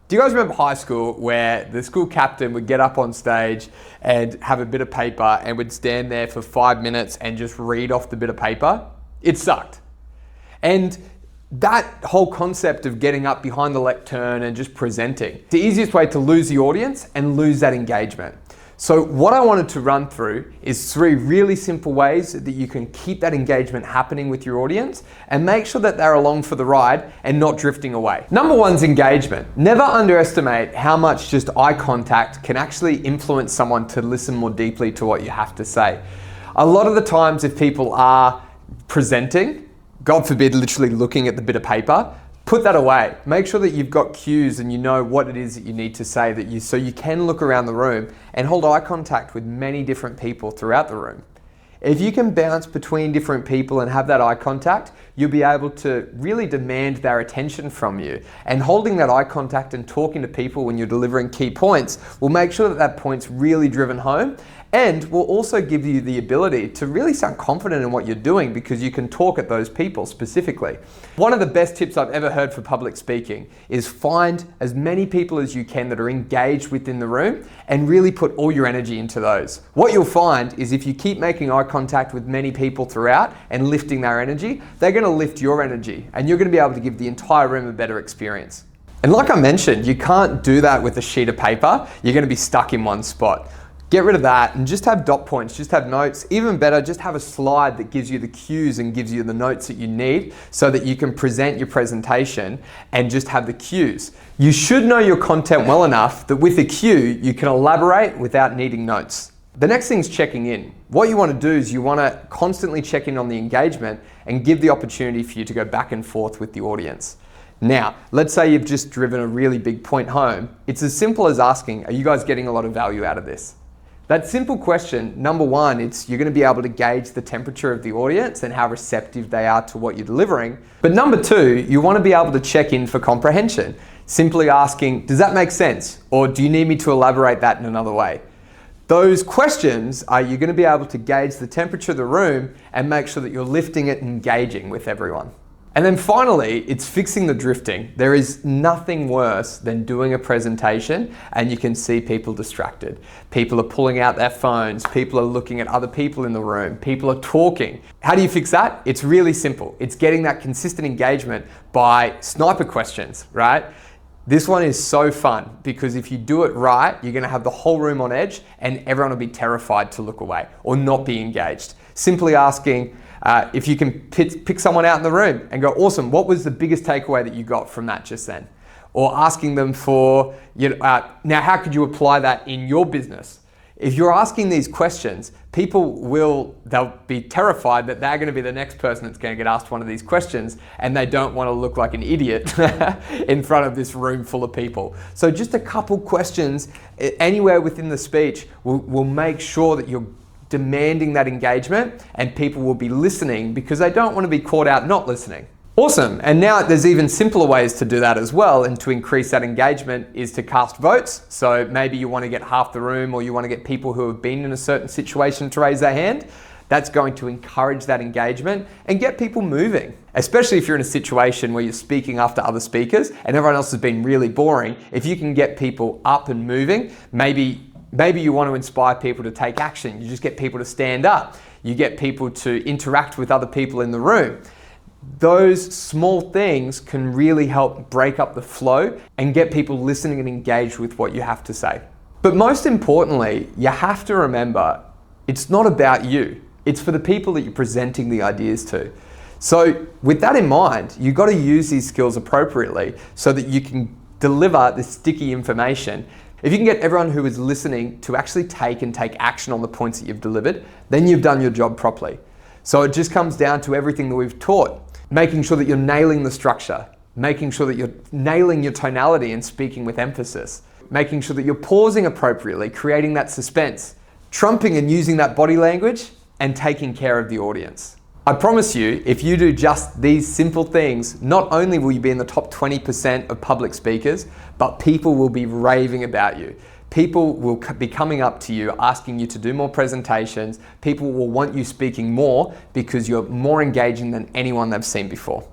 Do you guys remember high school where the school captain would get up on stage and have a bit of paper and would stand there for 5 minutes and just read off the bit of paper? It sucked. And that whole concept of getting up behind the lectern and just presenting, the easiest way to lose the audience and lose that engagement. So what I wanted to run through is 3 really simple ways that you can keep that engagement happening with your audience and make sure that they're along for the ride and not drifting away. Number 1 is engagement. Never underestimate how much just eye contact can actually influence someone to listen more deeply to what you have to say. A lot of the times if people are presenting, God forbid, literally looking at the bit of paper, put that away. Make sure that you've got cues and you know what it is that you need to say so you can look around the room and hold eye contact with many different people throughout the room. If you can bounce between different people and have that eye contact, you'll be able to really demand their attention from you. And holding that eye contact and talking to people when you're delivering key points will make sure that that point's really driven home, and will also give you the ability to really sound confident in what you're doing because you can talk at those people specifically. One of the best tips I've ever heard for public speaking is find as many people as you can that are engaged within the room and really put all your energy into those. What you'll find is if you keep making eye contact with many people throughout and lifting their energy, they're going to lift your energy and you're going to be able to give the entire room a better experience. And like I mentioned, you can't do that with a sheet of paper. You're going to be stuck in one spot. Get rid of that and just have dot points, just have notes. Even better, just have a slide that gives you the cues and gives you the notes that you need so that you can present your presentation and just have the cues. You should know your content well enough that with a cue, you can elaborate without needing notes. The next thing is checking in. What you want to do is you want to constantly check in on the engagement and give the opportunity for you to go back and forth with the audience. Now, let's say you've just driven a really big point home. It's as simple as asking, are you guys getting a lot of value out of this? That simple question, number 1, you're going to be able to gauge the temperature of the audience and how receptive they are to what you're delivering. But number 2, you want to be able to check in for comprehension. Simply asking, does that make sense? Or do you need me to elaborate that in another way? Those questions are you're going to be able to gauge the temperature of the room and make sure that you're lifting it and engaging with everyone. And then finally, it's fixing the drifting. There is nothing worse than doing a presentation and you can see people distracted. People are pulling out their phones, people are looking at other people in the room, people are talking. How do you fix that? It's really simple. It's getting that consistent engagement by sniper questions, right? This one is so fun because if you do it right, you're going to have the whole room on edge and everyone will be terrified to look away or not be engaged. Simply asking, if you can pick someone out in the room and go, awesome, what was the biggest takeaway that you got from that just then? Or asking them for, now how could you apply that in your business? If you're asking these questions, they'll be terrified that they're going to be the next person that's going to get asked one of these questions and they don't want to look like an idiot in front of this room full of people. So just a couple questions anywhere within the speech will make sure that you're demanding that engagement and people will be listening because they don't want to be caught out not listening. Awesome. And now there's even simpler ways to do that as well, and to increase that engagement is to cast votes. So maybe you want to get half the room or you want to get people who have been in a certain situation to raise their hand. That's going to encourage that engagement and get people moving. Especially if you're in a situation where you're speaking after other speakers and everyone else has been really boring. If you can get people up and moving, maybe you want to inspire people to take action. You just get people to stand up. You get people to interact with other people in the room. Those small things can really help break up the flow and get people listening and engaged with what you have to say. But most importantly, you have to remember, it's not about you. It's for the people that you're presenting the ideas to. So with that in mind, you've got to use these skills appropriately so that you can deliver the sticky information. If you can get everyone who is listening to actually take action on the points that you've delivered, then you've done your job properly. So it just comes down to everything that we've taught. Making sure that you're nailing the structure, making sure that you're nailing your tonality and speaking with emphasis, making sure that you're pausing appropriately, creating that suspense, trumping and using that body language, and taking care of the audience. I promise you, if you do just these simple things, not only will you be in the top 20% of public speakers, but people will be raving about you. People will be coming up to you, asking you to do more presentations. People will want you speaking more because you're more engaging than anyone they've seen before.